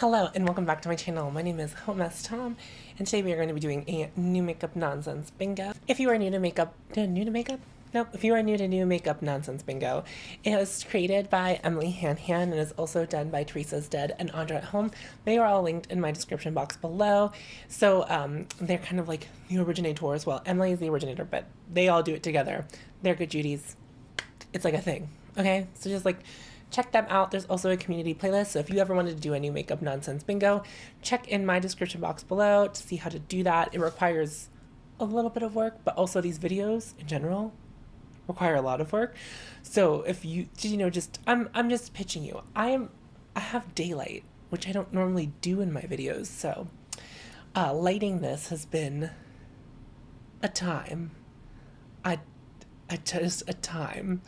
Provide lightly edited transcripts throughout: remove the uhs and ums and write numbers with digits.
Hello and welcome back to my channel. My name is hautemesstom and today we are going to be doing a new makeup nonsense bingo. If you are new to makeup, Nope. If you are new to new makeup nonsense bingo, it was created by Emily Han and is also done by Teresa's Dead and Audra at Home. They are all linked in my description box below. So they're kind of like the originators. Well, Emily is the originator, but they all do it together. They're good Judies. It's like a thing. Okay, so just like check them out. There's also a community playlist, so if you ever wanted to do a new makeup nonsense bingo, check in my description box below to see how to do that. It requires a little bit of work, but also these videos in general require a lot of work. So if you just I'm just pitching you. I have daylight, which I don't normally do in my videos, so lighting this has been a time. Just a time.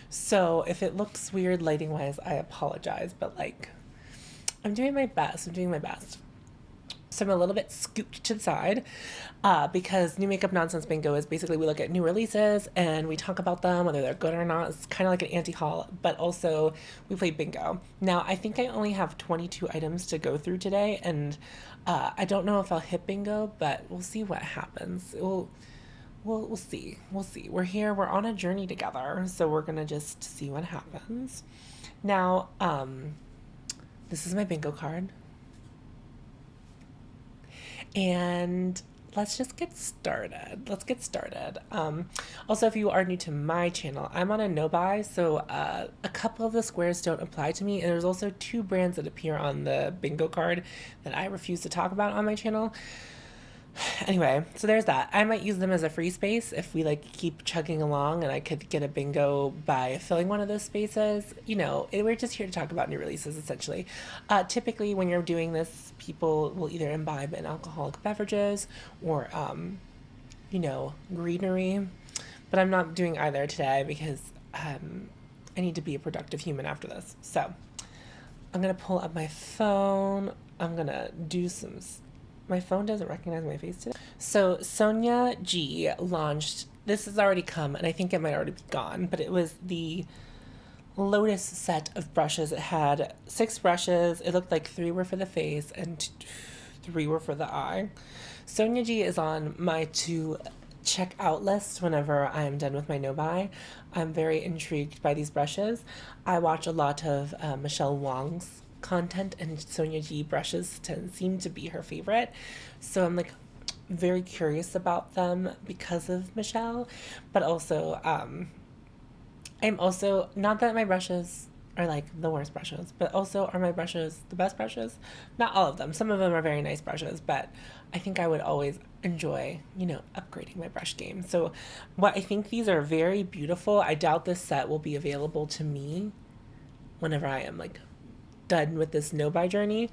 So if it looks weird lighting wise, I apologize, but like I'm doing my best. So I'm a little bit scooped to the side because New Makeup Nonsense Bingo is basically we look at new releases and we talk about them, whether they're good or not. It's kind of like an anti-haul, but also we play bingo. Now, I think I only have 22 items to go through today, and I don't know if I'll hit bingo, but we'll see what happens. We'll see. We're here. We're on a journey together, so we're gonna just see what happens. Now, this is my bingo card, and let's just get started. Also, if you are new to my channel, I'm on a no buy, so a couple of the squares don't apply to me, and there's also 2 brands that appear on the bingo card that I refuse to talk about on my channel. Anyway, so there's that. I might use them as a free space if we like keep chugging along and I could get a bingo by filling one of those spaces. We're just here to talk about new releases essentially. Typically when you're doing this, people will either imbibe in alcoholic beverages or greenery, but I'm not doing either today because I need to be a productive human after this. So I'm gonna pull up my phone. I'm gonna do some. My phone doesn't recognize my face today. So Sonya G launched, this has already come and I think it might already be gone, but it was the Lotus set of brushes. It had 6 brushes. It looked like 3 were for the face and 3 were for the eye. Sonya G is on my to check out list whenever I am done with my no buy. I'm very intrigued by these brushes. I watch a lot of Michelle Wong's content, and Sonya G brushes seem to be her favorite, so I'm like very curious about them because of Michelle, but also I'm also, not that my brushes are like the worst brushes, but also are my brushes the best brushes? Not all of them. Some of them are very nice brushes, but I think I would always enjoy upgrading my brush game. So what I think these are very beautiful. I doubt this set will be available to me whenever I am like done with this no buy journey,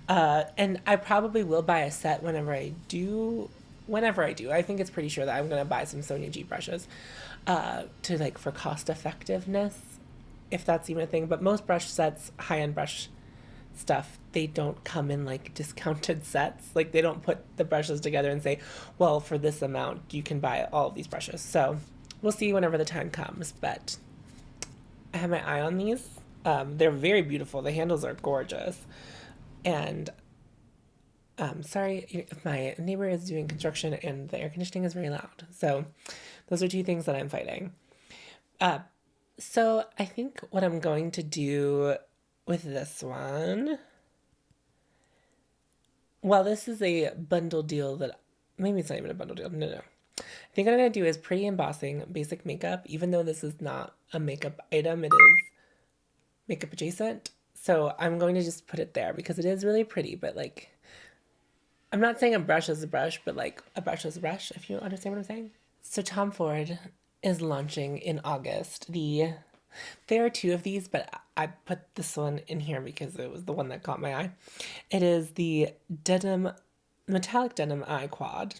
and I probably will buy a set whenever I do. I think it's pretty sure that I'm gonna buy some Sonya G brushes to like for cost effectiveness, if that's even a thing. But most brush sets, high-end brush stuff, they don't come in like discounted sets. Like they don't put the brushes together and say, well, for this amount you can buy all of these brushes. So we'll see whenever the time comes, but I have my eye on these. They're very beautiful. The handles are gorgeous. And sorry if my neighbor is doing construction and the air conditioning is very loud. So those are 2 things that I'm fighting. So I think what I'm going to do with this one, well, this is a bundle deal that, maybe it's not even a bundle deal. No. I think what I'm going to do is Pretty Embossing Basic Makeup, even though this is not a makeup item, it is makeup adjacent. So I'm going to just put it there because it is really pretty, but like, I'm not saying a brush is a brush, but like a brush is a brush, if you understand what I'm saying. So Tom Ford is launching in August. There are 2 of these, but I put this one in here because it was the one that caught my eye. It is the metallic denim eye quad.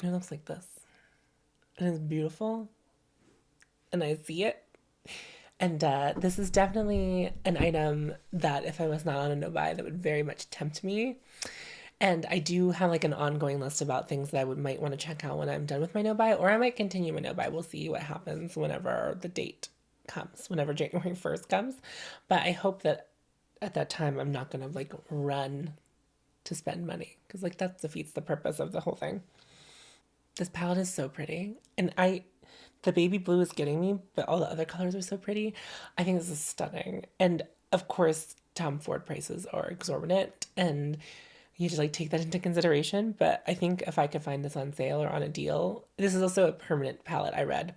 It looks like this. It is beautiful, and I see it. And this is definitely an item that if I was not on a no buy, that would very much tempt me. And I do have like an ongoing list about things that I might want to check out when I'm done with my no buy, or I might continue my no buy. We'll see what happens whenever the date comes, whenever January 1st comes. But I hope that at that time, I'm not gonna like run to spend money because like that defeats the purpose of the whole thing. This palette is so pretty, and the baby blue is getting me, but all the other colors are so pretty. I think this is stunning, and of course, Tom Ford prices are exorbitant, and you just like take that into consideration. But I think if I could find this on sale or on a deal, this is also a permanent palette I read,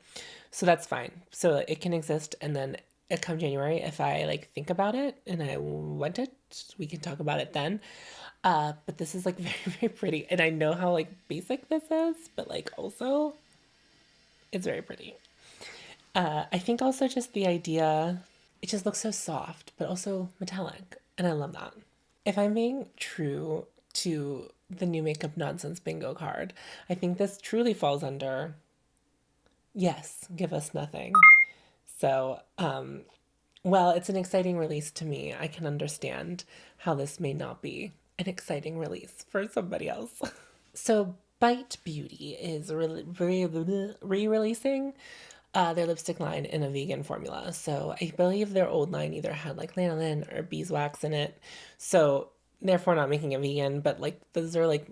so that's fine. So it can exist, and then come January, if I like think about it and I want it, we can talk about it then. But this is like very, very pretty. And I know how like basic this is, but like also it's very pretty. I think also just the idea, it just looks so soft, but also metallic. And I love that. If I'm being true to the new makeup nonsense bingo card, I think this truly falls under yes, give us nothing. So, well, it's an exciting release to me. I can understand how this may not be an exciting release for somebody else. So, Bite Beauty is re-releasing their lipstick line in a vegan formula. So, I believe their old line either had like lanolin or beeswax in it. So, therefore, not making it vegan, but like those are like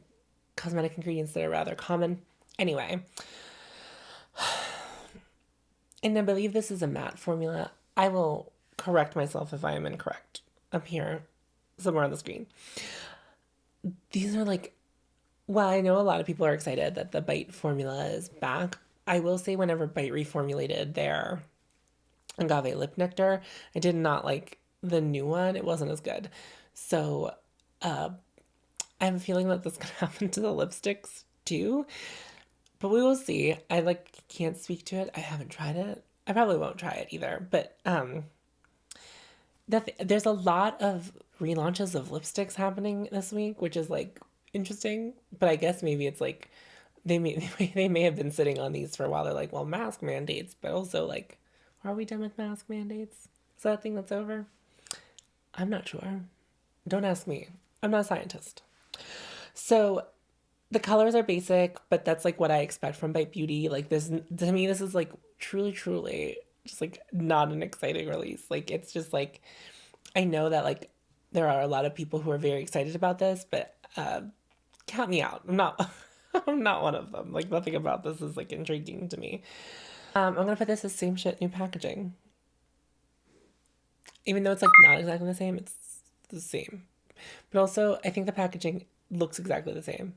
cosmetic ingredients that are rather common. Anyway, and I believe this is a matte formula. I will correct myself if I am incorrect up here somewhere on the screen. These are like, well, I know a lot of people are excited that the Bite formula is back. I will say whenever Bite reformulated their agave lip nectar, I did not like the new one. It wasn't as good. So I have a feeling that this could happen to the lipsticks too. But we will see. I like can't speak to it. I haven't tried it. I probably won't try it either. But there's a lot of relaunches of lipsticks happening this week, which is like interesting. But I guess maybe it's like they may they may have been sitting on these for a while. They're like, well, mask mandates, but also like, are we done with mask mandates? Is that a thing that's over? I'm not sure. Don't ask me. I'm not a scientist. So the colors are basic, but that's like what I expect from Bite Beauty. Like this, to me, this is like truly, truly just like not an exciting release. Like it's just like, I know that like there are a lot of people who are very excited about this, but count me out. I'm not, I'm not one of them. Like nothing about this is like intriguing to me. I'm gonna put this as same shit, new packaging. Even though it's like not exactly the same, it's the same. But also, I think the packaging looks exactly the same.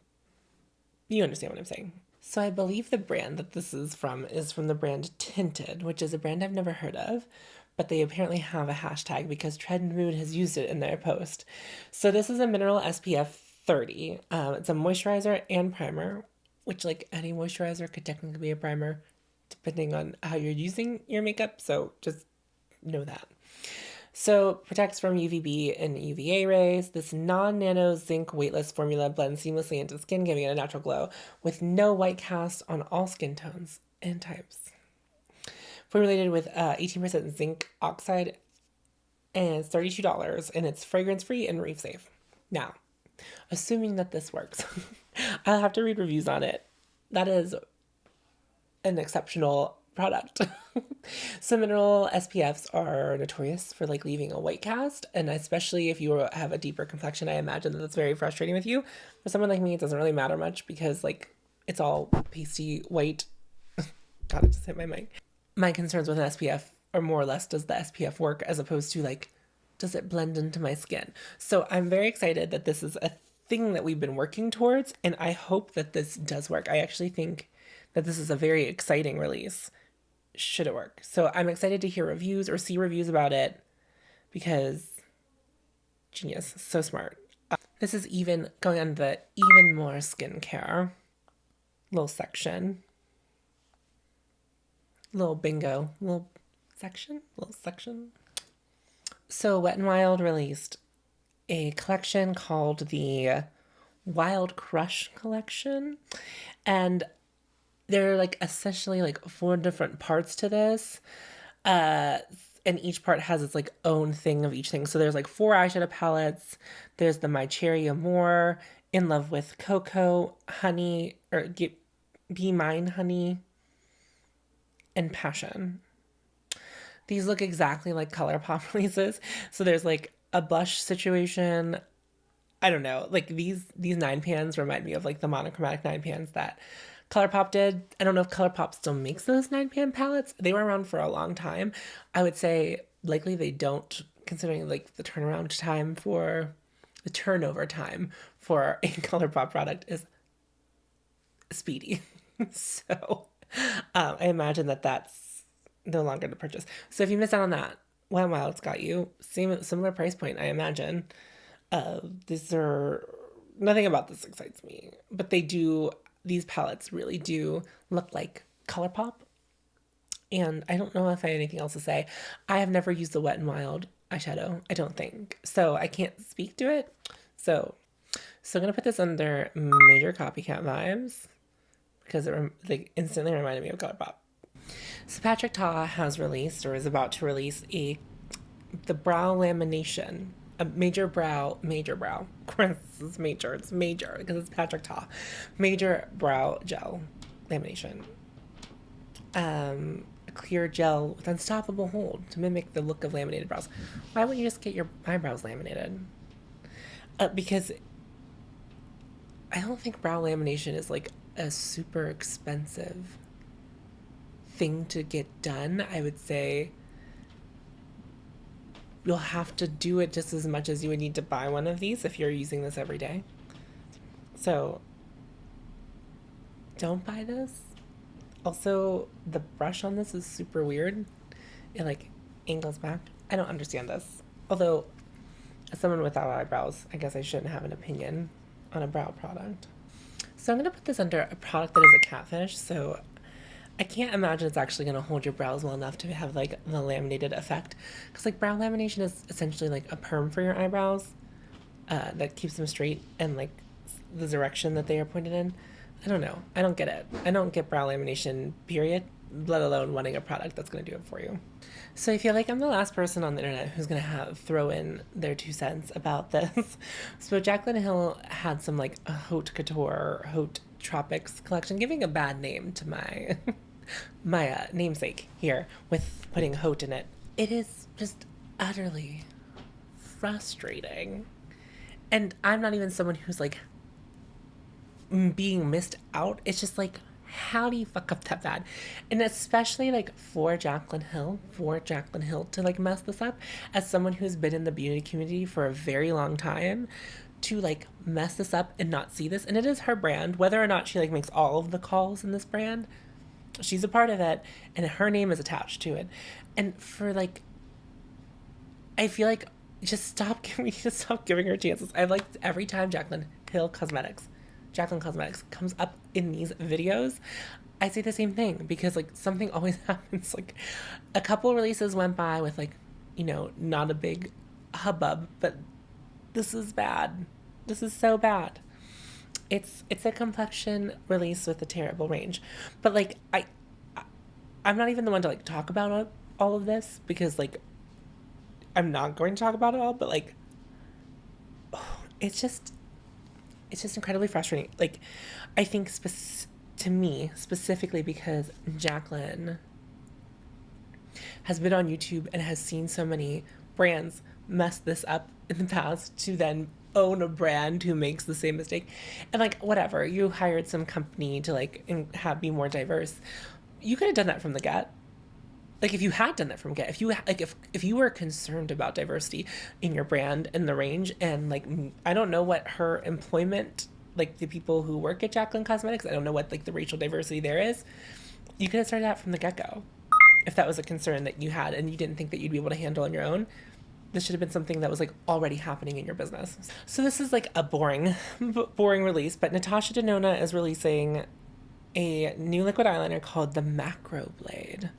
You understand what I'm saying. So I believe the brand that this is from the brand Tinted, which is a brand I've never heard of, but they apparently have a hashtag because Trend Mood has used it in their post. So this is a mineral SPF 30. It's a moisturizer and primer, which like any moisturizer could technically be a primer depending on how you're using your makeup. So just know that. So protects from UVB and UVA rays. This non-nano zinc weightless formula blends seamlessly into skin, giving it a natural glow with no white cast on all skin tones and types. Formulated with 18% zinc oxide and it's $32 and it's fragrance free and reef safe. Now, assuming that this works, I'll have to read reviews on it. That is an exceptional product. So mineral SPFs are notorious for like leaving a white cast, and especially if you have a deeper complexion, I imagine that that's very frustrating with you. For someone like me, it doesn't really matter much because like it's all pasty white. God, I just hit my mic. My concerns with an SPF are more or less, does the SPF work as opposed to like, does it blend into my skin? So I'm very excited that this is a thing that we've been working towards, and I hope that this does work. I actually think that this is a very exciting release should it work. So I'm excited to hear reviews or see reviews about it because genius, so smart. This is even going on the even more skincare little section. Little bingo, little section. So Wet n Wild released a collection called the Wild Crush collection, and there are like essentially like 4 different parts to this, and each part has its like own thing of each thing. So there's like 4 eyeshadow palettes. There's the My Cherry Amour, In Love with Cocoa, Honey, or Be Mine Honey, and Passion. These look exactly like ColourPop releases. So there's like a blush situation, I don't know. Like these 9 pans remind me of like the monochromatic 9 pans that ColourPop did. I don't know if ColourPop still makes those 9 pan palettes. They were around for a long time. I would say likely they don't, considering like the turnover time for a ColourPop product is speedy. So I imagine that that's no longer to purchase. So if you miss out on that, Wet n Wild's got you. Similar price point, I imagine. These are, nothing about this excites me, but these palettes really do look like ColourPop. And I don't know if I have anything else to say. I have never used the Wet n Wild eyeshadow, I don't think. So I can't speak to it. So I'm going to put this under major copycat vibes because they instantly reminded me of ColourPop. So Patrick Ta has released, or is about to release, the brow lamination. A major brow. Of course, it's major because it's Patrick Ta. Major brow gel lamination. A clear gel with unstoppable hold to mimic the look of laminated brows. Why wouldn't you just get your eyebrows laminated? Because I don't think brow lamination is like a super expensive thing to get done. I would say you'll have to do it just as much as you would need to buy one of these if you're using this every day. So don't buy this. Also, the brush on this is super weird. It like angles back. I don't understand this. Although, as someone without eyebrows, I guess I shouldn't have an opinion on a brow product. So I'm going to put this under a product that is a catfish. So I can't imagine it's actually going to hold your brows well enough to have like the laminated effect, because like brow lamination is essentially like a perm for your eyebrows that keeps them straight and like the direction that they are pointed in. I don't know. I don't get it. I don't get brow lamination, period, let alone wanting a product that's going to do it for you. So I feel like I'm the last person on the internet who's going to throw in their 2 cents about this. So Jaclyn Hill had some like a haute couture, haute tropics collection, giving a bad name to my my namesake here with putting haute in it. It is just utterly frustrating. And I'm not even someone who's like being missed out. It's just like, how do you fuck up that bad? And especially like for Jaclyn Hill to like mess this up, as someone who's been in the beauty community for a very long time, to like mess this up and not see this. And it is her brand, whether or not she like makes all of the calls in this brand, she's a part of it and her name is attached to it. And for like, I feel like just stop giving her chances. I've like every time Jaclyn Cosmetics comes up in these videos, I say the same thing, because like something always happens. Like a couple releases went by with like, you know, not a big hubbub, but this is bad. This is so bad. It's a complexion release with a terrible range. But like I'm not even the one to like talk about all of this, because like I'm not going to talk about it all, but like it's just incredibly frustrating. Like, I think to me, specifically because Jaclyn has been on YouTube and has seen so many brands mess this up in the past, to then own a brand who makes the same mistake. And like, whatever, you hired some company to like be more diverse. You could have done that from the get. Like, if you had done that from get, if you were concerned about diversity in your brand and the range, and like, I don't know what her employment, like the people who work at Jaclyn Cosmetics, I don't know what like the racial diversity there is. You could have started out from the get-go if that was a concern that you had and you didn't think that you'd be able to handle on your own. This should have been something that was like already happening in your business. So this is like a boring release, but Natasha Denona is releasing a new liquid eyeliner called the Macro Blade.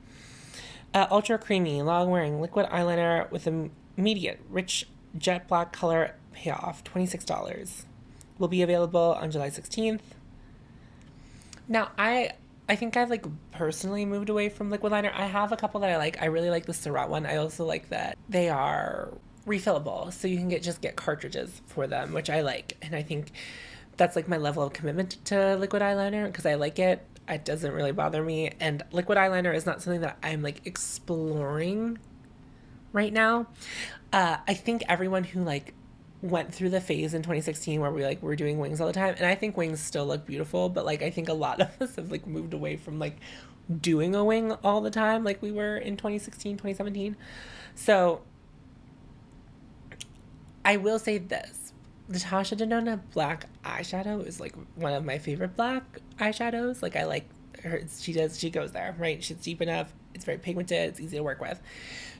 Ultra creamy, long-wearing liquid eyeliner with immediate, rich, jet black color payoff, $26. Will be available on July 16th. Now, I think I've like personally moved away from liquid liner. I have a couple that I like. I really like the Surratt one. I also like that they are refillable, so you can get cartridges for them, which I like. And I think that's like my level of commitment to liquid eyeliner, because I like it. It doesn't really bother me. And liquid eyeliner is not something that I'm like exploring right now. I think everyone who like went through the phase in 2016 where we like were doing wings all the time, and I think wings still look beautiful, but like I think a lot of us have like moved away from like doing a wing all the time like we were in 2016, 2017. So I will say this. Natasha Denona black eyeshadow is like one of my favorite black eyeshadows. Like I like her, she goes there, right? She's deep enough, it's very pigmented, it's easy to work with.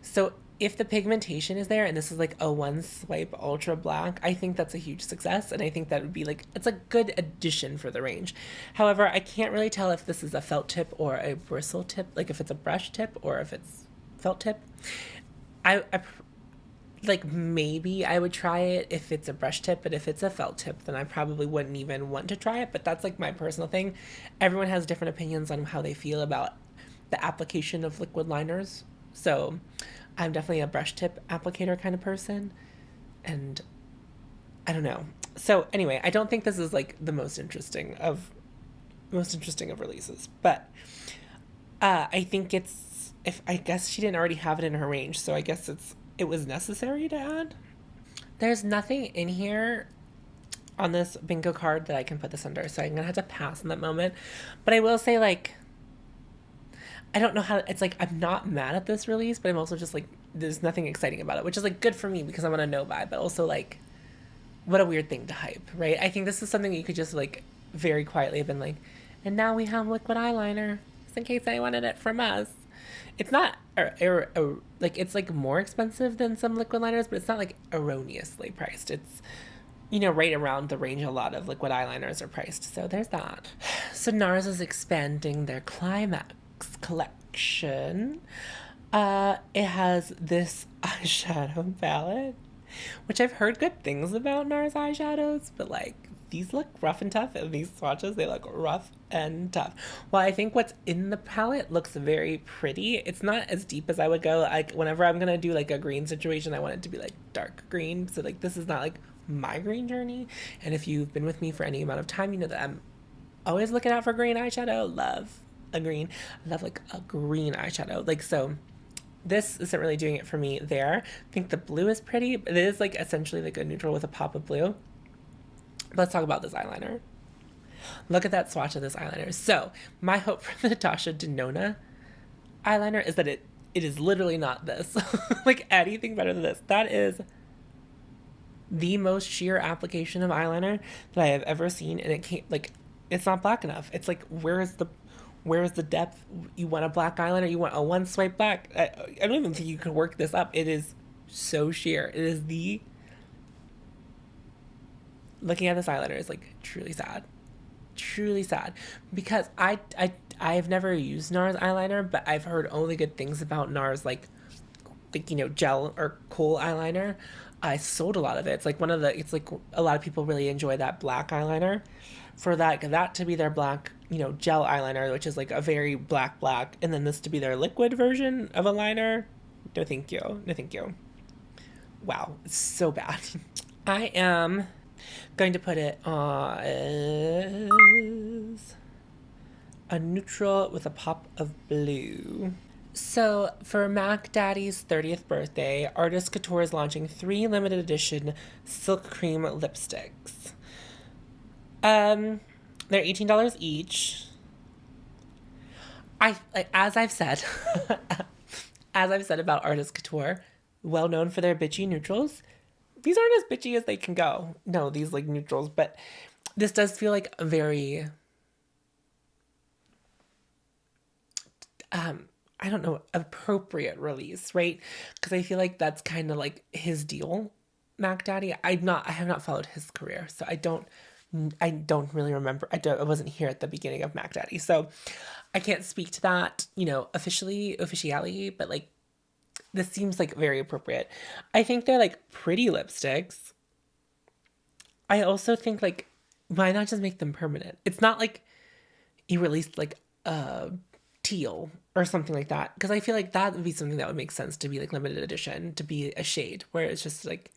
So if the pigmentation is there and this is like a one swipe ultra black, I think that's a huge success, and I think that would be like, it's a good addition for the range. However, I can't really tell if this is a felt tip or a bristle tip, like if it's a brush tip or if it's felt tip. I like maybe I would try it if it's a brush tip, but if it's a felt tip, then I probably wouldn't even want to try it. But that's like my personal thing. Everyone has different opinions on how they feel about the application of liquid liners. So I'm definitely a brush tip applicator kind of person, and I don't know. So anyway, I don't think this is like the most interesting of releases, but I think it's, if I guess she didn't already have it in her range, so I guess it was necessary to add. There's nothing in here on this bingo card that I can put this under, so I'm gonna have to pass in that moment. But I will say, like, I don't know how, it's like I'm not mad at this release, but I'm also just like, there's nothing exciting about it, which is like good for me because I'm on a no buy, but also like, what a weird thing to hype, right? I think this is something that you could just like very quietly have been like, and now we have liquid eyeliner, just in case anyone wanted it from us. It's not like, it's like more expensive than some liquid liners, but it's not like erroneously priced. It's, you know, right around the range a lot of liquid eyeliners are priced. So there's that. So NARS is expanding their Climax collection. It has this eyeshadow palette, which I've heard good things about NARS eyeshadows, but like these look rough and tough, and these swatches, they look rough and tough. Well, I think what's in the palette looks very pretty. It's not as deep as I would go. Like whenever I'm gonna do like a green situation, I want it to be like dark green. So like this is not like my green journey. And if you've been with me for any amount of time, you know that I'm always looking out for green eyeshadow. Love a green. I love like a green eyeshadow. Like, so this isn't really doing it for me there. I think the blue is pretty, but it is like essentially like a neutral with a pop of blue. Let's talk about this eyeliner. Look at that swatch of this eyeliner. So my hope for the Natasha Denona eyeliner is that it is literally not this. Like anything better than this. That is the most sheer application of eyeliner that I have ever seen, and it can't, like, it's not black enough. It's like, where's the depth? You want a black eyeliner? You want a one swipe black? I don't even think you could work this up. It is so sheer. It is the, looking at this eyeliner is like truly sad, because I've never used NARS eyeliner, but I've heard only good things about NARS, like you know, gel or kohl eyeliner. I sold a lot of it. It's like one of the, it's like a lot of people really enjoy that black eyeliner. For that to be their black, you know, gel eyeliner, which is like a very black, and then this to be their liquid version of a liner. No thank you. No thank you. Wow, it's so bad. I am going to put it on as a neutral with a pop of blue. So for Mac Daddy's 30th birthday, Artist Couture is launching 3 limited edition silk cream lipsticks. They're $18 each. As I've said about Artist Couture, well known for their bitchy neutrals. These aren't as bitchy as they can go. No, these like neutrals, but this does feel like a very I don't know, appropriate release, right? Because I feel like that's kind of like his deal, Mac Daddy. I have not followed his career, so I don't really remember. I wasn't here at the beginning of Mac Daddy, so I can't speak to that, you know, officially, but like this seems like very appropriate. I think they're like pretty lipsticks. I also think like, why not just make them permanent? It's not like he released like a teal or something like that, because I feel like that would be something that would make sense to be like limited edition, to be a shade where it's just like,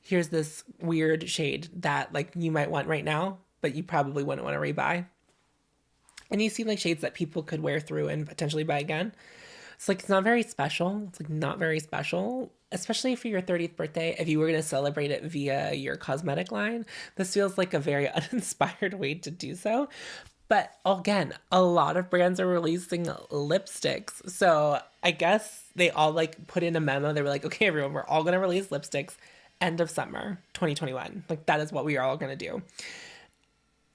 here's this weird shade that like you might want right now, but you probably wouldn't want to rebuy. And these seem like shades that people could wear through and potentially buy again. It's like, it's not very special. It's like not very special. especially for your 30th birthday, if you were going to celebrate it via your cosmetic line, this feels like a very uninspired way to do so. But again, a lot of brands are releasing lipsticks. So I guess they all like put in a memo. They were like, okay, everyone, we're all going to release lipsticks end of summer 2021. Like that is what we are all going to do.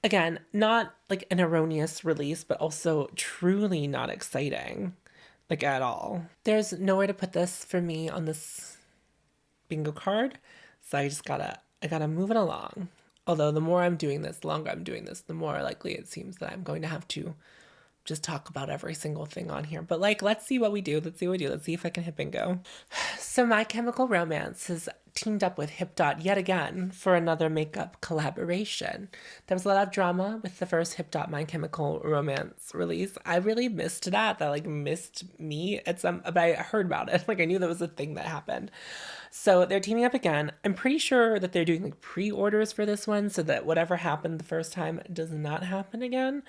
Again, not like an erroneous release, but also truly not exciting, like at all. There's nowhere to put this for me on this bingo card. So I gotta move it along. Although the more I'm doing this, the longer I'm doing this, the more likely it seems that I'm going to have to just talk about every single thing on here. But like, let's see what we do. Let's see what we do. Let's see if I can hit bingo. So My Chemical Romance has teamed up with HIPDOT yet again for another makeup collaboration. There was a lot of drama with the first HIPDOT My Chemical Romance release. I really missed that. That like missed me at some, but I heard about it. Like I knew that was a thing that happened. So they're teaming up again. I'm pretty sure that they're doing like pre-orders for this one so that whatever happened the first time does not happen again.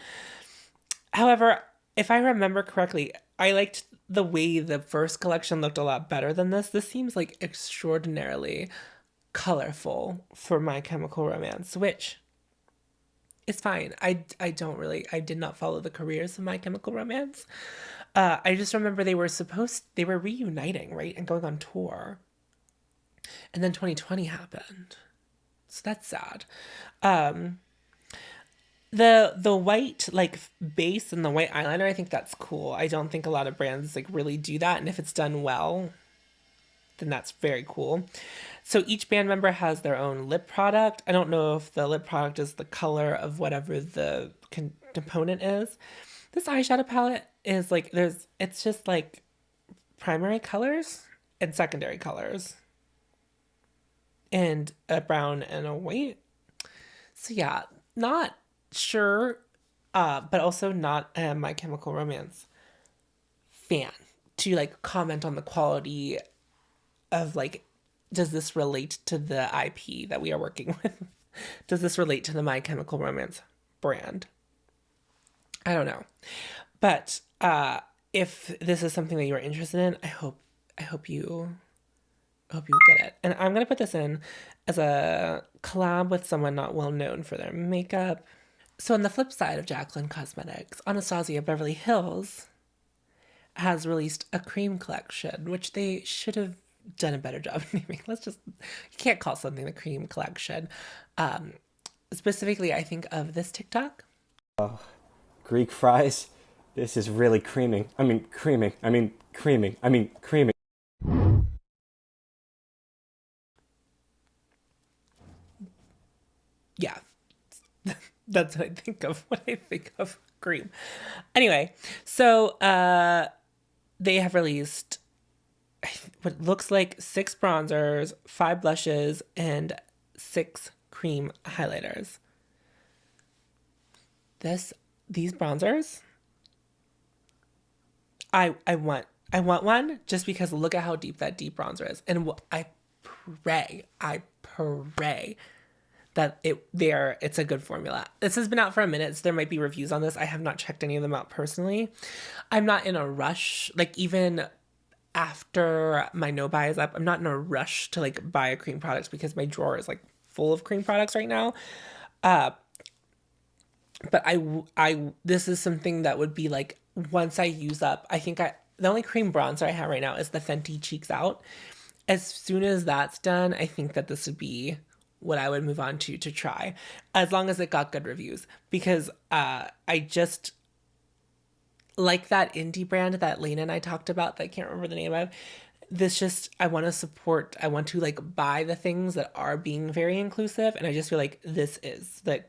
However, if I remember correctly, I liked the way the first collection looked a lot better than this. This seems like extraordinarily colorful for My Chemical Romance, which is fine. I don't really, I did not follow the careers of My Chemical Romance. I just remember they were reuniting, right? And going on tour. And then 2020 happened. So that's sad. The white like base and the white eyeliner, I think that's cool. I don't think a lot of brands like really do that, and if it's done well, then that's very cool. So each band member has their own lip product. I don't know if the lip product is the color of whatever the component is. This eyeshadow palette is like it's just like primary colors and secondary colors and a brown and a white. So yeah, not sure, but also not a My Chemical Romance fan to like comment on the quality of like, does this relate to the IP that we are working with? Does this relate to the My Chemical Romance brand? I don't know. But if this is something that you are interested in, I hope you get it. And I'm gonna put this in as a collab with someone not well known for their makeup. So on the flip side of Jaclyn Cosmetics, Anastasia Beverly Hills has released a cream collection, which they should have done a better job naming. You can't call something the cream collection. Specifically, I think of this TikTok. Greek fries. This is really creaming. I mean, creaming. I mean, creaming. I mean, creaming. Yeah, that's what I think of when I think of cream. Anyway, so they have released what looks like 6 bronzers, 5 blushes, and 6 cream highlighters. These bronzers, I want one just because look at how deep that deep bronzer is, and I pray that it's a good formula. This has been out for a minute, so there might be reviews on this. I have not checked any of them out personally. I'm not in a rush, like even after my no buy is up, I'm not in a rush to like buy a cream product because my drawer is like full of cream products right now. But this is something that would be like once I use up, the only cream bronzer I have right now is the Fenty Cheeks Out. As soon as that's done, I think that this would be what I would move on to try, as long as it got good reviews, because I just like that indie brand that Lena and I talked about that I can't remember the name of. I want to support, I want to like buy the things that are being very inclusive, and I just feel like this is like,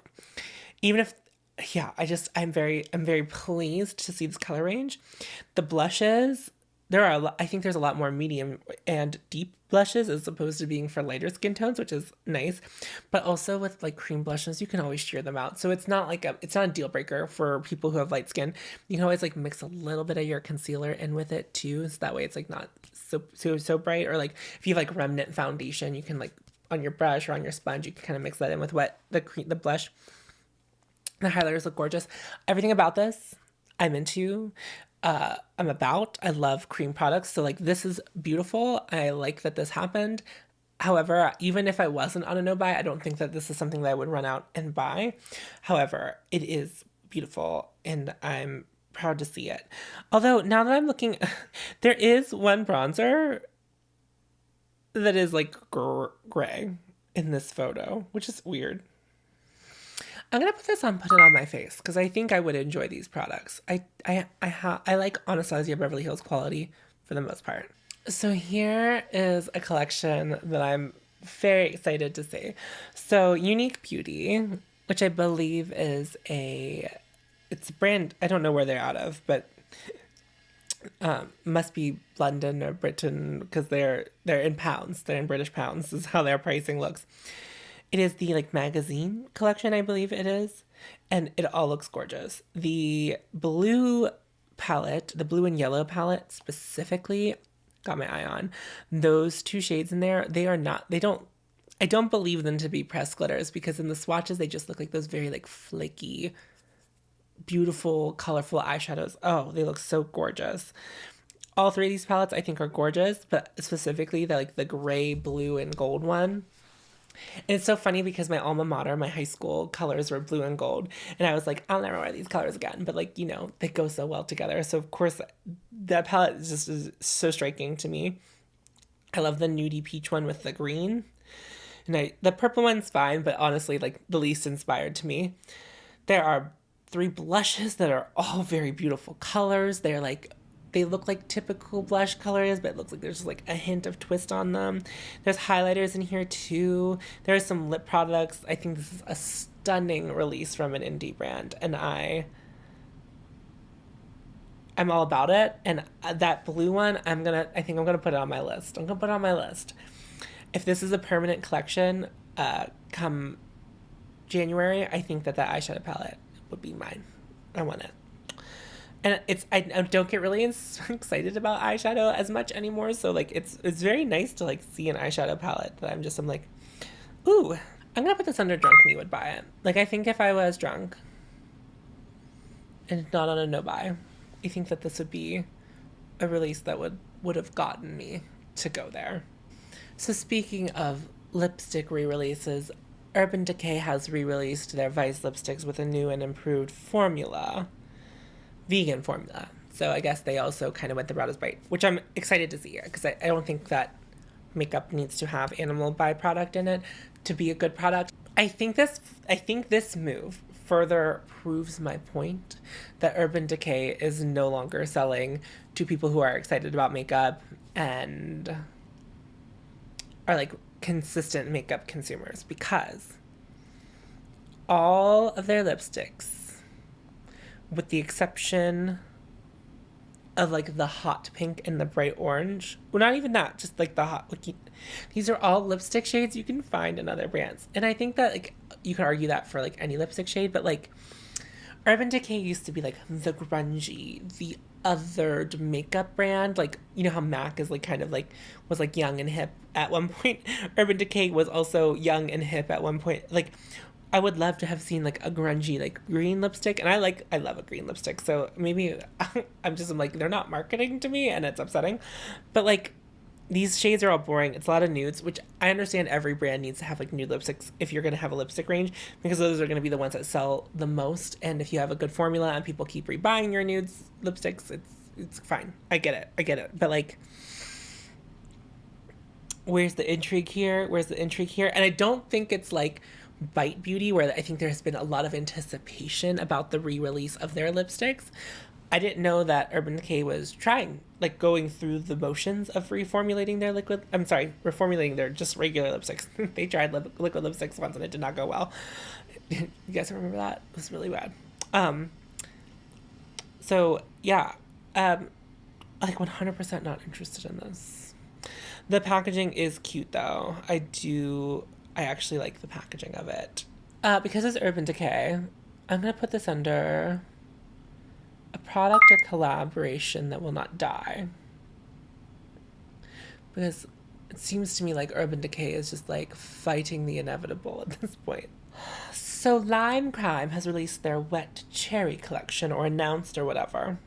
even if, yeah, I'm very pleased to see this color range. The blushes, I think there's a lot more medium and deep blushes as opposed to being for lighter skin tones, which is nice. But also with like cream blushes, you can always sheer them out. So it's not a deal breaker for people who have light skin. You can always like mix a little bit of your concealer in with it too. So that way it's like not so bright. Or like if you have like remnant foundation, you can like on your brush or on your sponge, you can kind of mix that in with the blush. The highlighters look gorgeous. Everything about this I'm into. I'm about. I love cream products. So like this is beautiful. I like that this happened. However, even if I wasn't on a no buy, I don't think that this is something that I would run out and buy. However, it is beautiful and I'm proud to see it. Although now that I'm looking, there is one bronzer that is like gray in this photo, which is weird. I'm gonna put this on, put it on my face because I think I would enjoy these products. I like Anastasia Beverly Hills quality for the most part. So here is a collection that I'm very excited to see. So Unique Beauty, which I believe is it's a brand, I don't know where they're out of, but must be London or Britain because they're in pounds. They're in British pounds. This is how their pricing looks. It is the like magazine collection, I believe it is, and it all looks gorgeous. The blue palette, the blue and yellow palette specifically, got my eye on. Those two shades in there, I don't believe them to be pressed glitters because in the swatches they just look like those very like flaky, beautiful, colorful eyeshadows. Oh, they look so gorgeous. All three of these palettes I think are gorgeous, but specifically the gray, blue, and gold one. And it's so funny because my alma mater, my high school colors were blue and gold. And I was like, I'll never wear these colors again. But like, they go so well together. So of course that palette is so striking to me. I love the nudie peach one with the green. And the purple one's fine, but honestly, like the least inspired to me. There are 3 blushes that are all very beautiful colors. They look like typical blush colors, but it looks like there's just like a hint of twist on them. There's highlighters in here too. There are some lip products. I think this is a stunning release from an indie brand, and I'm all about it. And that blue one, I think I'm gonna put it on my list. I'm gonna put it on my list. If this is a permanent collection, come January, I think that eyeshadow palette would be mine. I want it. And I don't get really excited about eyeshadow as much anymore. So like it's very nice to like see an eyeshadow palette that I'm like, ooh, I'm gonna put this under drunk me would buy it. Like I think if I was drunk and not on a no buy, I think that this would be a release that would have gotten me to go there. So speaking of lipstick re-releases, Urban Decay has re-released their Vice lipsticks with a new and improved formula. Vegan formula. So I guess they also kind of went the route as Bite, which I'm excited to see because I don't think that makeup needs to have animal byproduct in it to be a good product. I think this move further proves my point that Urban Decay is no longer selling to people who are excited about makeup and are like consistent makeup consumers, because all of their lipsticks, with the exception of like the hot pink and the bright orange, well, not even that, just like the hot, like, these are all lipstick shades you can find in other brands. And I think that like you can argue that for like any lipstick shade, but like Urban Decay used to be like the grungy, the othered makeup brand. Like, how MAC is like kind of like was like young and hip at one point. Urban Decay was also young and hip at one point. Like I would love to have seen like a grungy like green lipstick, and I love a green lipstick, so maybe I'm like they're not marketing to me and it's upsetting. But like these shades are all boring. It's a lot of nudes, which I understand every brand needs to have like nude lipsticks if you're going to have a lipstick range, because those are going to be the ones that sell the most. And if you have a good formula and people keep rebuying your nudes lipsticks, it's fine. I get it. But like, where's the intrigue here? And I don't think it's like Bite Beauty, where I think there has been a lot of anticipation about the re-release of their lipsticks. I didn't know that Urban Decay was going through the motions of reformulating their just regular lipsticks. They tried liquid lipsticks once and it did not go well. You guys remember that? It was really bad. So yeah, like 100% not interested in this. The packaging is cute though. I actually like the packaging of it. Because it's Urban Decay, I'm going to put this under a product or collaboration that will not die. Because it seems to me like Urban Decay is just like fighting the inevitable at this point. So Lime Crime has released their Wet Cherry collection, or announced or whatever.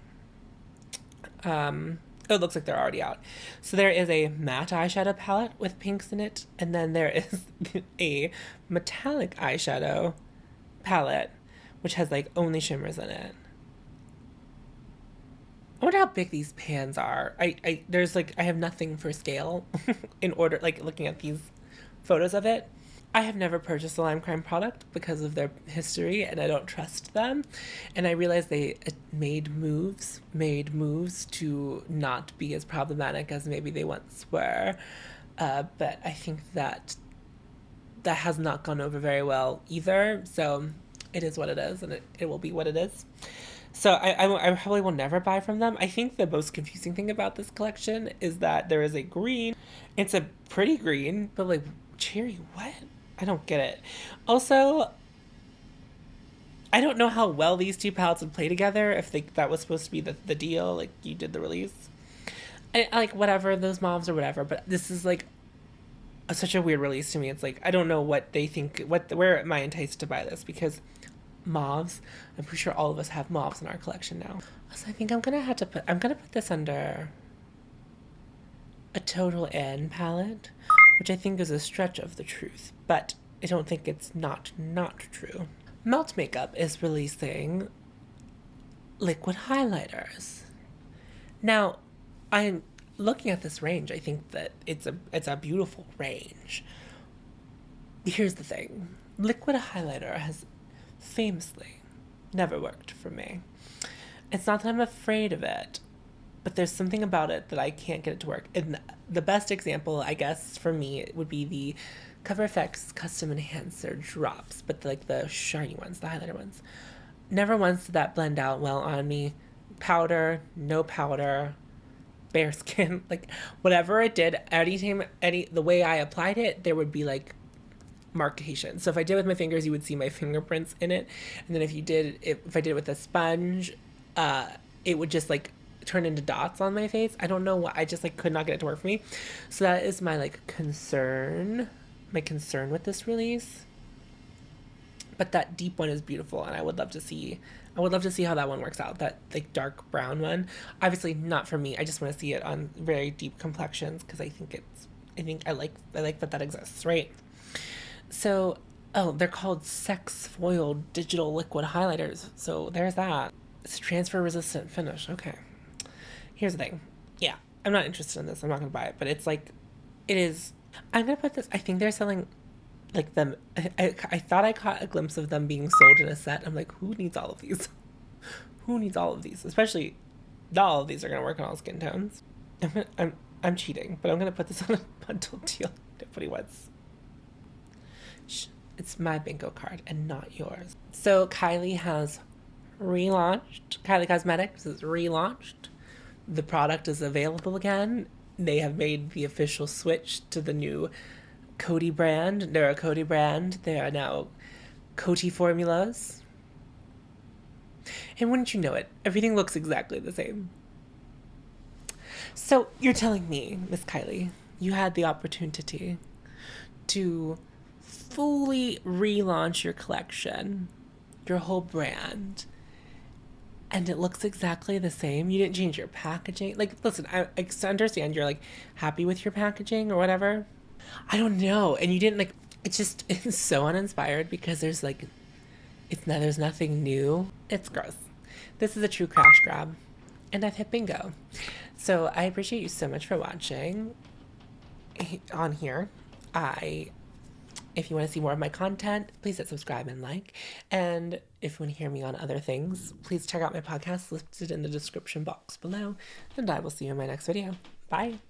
Oh, it looks like they're already out. So there is a matte eyeshadow palette with pinks in it, and then there is a metallic eyeshadow palette, which has like only shimmers in it. I wonder how big these pans are. There's like, I have nothing for scale in order, like looking at these photos of it. I have never purchased a Lime Crime product because of their history, and I don't trust them. And I realized they made moves to not be as problematic as maybe they once were. But I think that has not gone over very well either. So it is what it is, and it will be what it is. So I probably will never buy from them. I think the most confusing thing about this collection is that there is a green. It's a pretty green, but like cherry what? I don't get it. Also, I don't know how well these two palettes would play together if that was supposed to be the deal, like you did the release. I like whatever, those mauves or whatever, but this is like such a weird release to me. It's like I don't know what they think, where am I enticed to buy this, because mauves, I'm pretty sure all of us have mauves in our collection now. So I think I'm gonna put this under a Total N palette, which I think is a stretch of the truth, but I don't think it's not true. Melt Makeup is releasing liquid highlighters. Now, I'm looking at this range. I think that it's a beautiful range. Here's the thing. Liquid highlighter has famously never worked for me. It's not that I'm afraid of it, but there's something about it that I can't get it to work. And the best example, I guess, for me would be the Cover FX Custom Enhancer drops, but like the shiny ones, the highlighter ones. Never once did that blend out well on me. Powder, no powder, bare skin, like whatever it did, the way I applied it, there would be like markation. So if I did it with my fingers, you would see my fingerprints in it. And then if I did it with a sponge, it would just like turn into dots on my face. I don't know why. I just like could not get it to work for me. So that is my like concern with this release. But that deep one is beautiful, and I would love to see how that one works out. That like dark brown one, obviously not for me. I just want to see it on very deep complexions because I like that exists, right? So, they're called sex foil digital liquid highlighters. So there's that. It's a transfer resistant finish. Okay. Here's the thing. Yeah, I'm not interested in this. I'm not going to buy it. But it's like, it is. I'm going to put this. I think they're selling like them. I thought I caught a glimpse of them being sold in a set. I'm like, who needs all of these? Who needs all of these? Especially, not all of these are going to work on all skin tones. I'm cheating, but I'm going to put this on a bundle deal. Nobody wants. It's my bingo card and not yours. So Kylie has relaunched. Kylie Cosmetics is relaunched. The product is available again. They have made the official switch to the new Coty brand. They're a Coty brand. They are now Coty formulas. And wouldn't you know it, everything looks exactly the same. So you're telling me, Miss Kylie, you had the opportunity to fully relaunch your collection, your whole brand, and it looks exactly the same. You didn't change your packaging. Like, listen, I understand you're like happy with your packaging or whatever. I don't know. And you didn't like, it's so uninspired because there's nothing new. It's gross. This is a true crash grab, and I've hit bingo. So I appreciate you so much for watching on here. If you want to see more of my content, please hit subscribe and like. And if you want to hear me on other things, please check out my podcast listed in the description box below. And I will see you in my next video. Bye.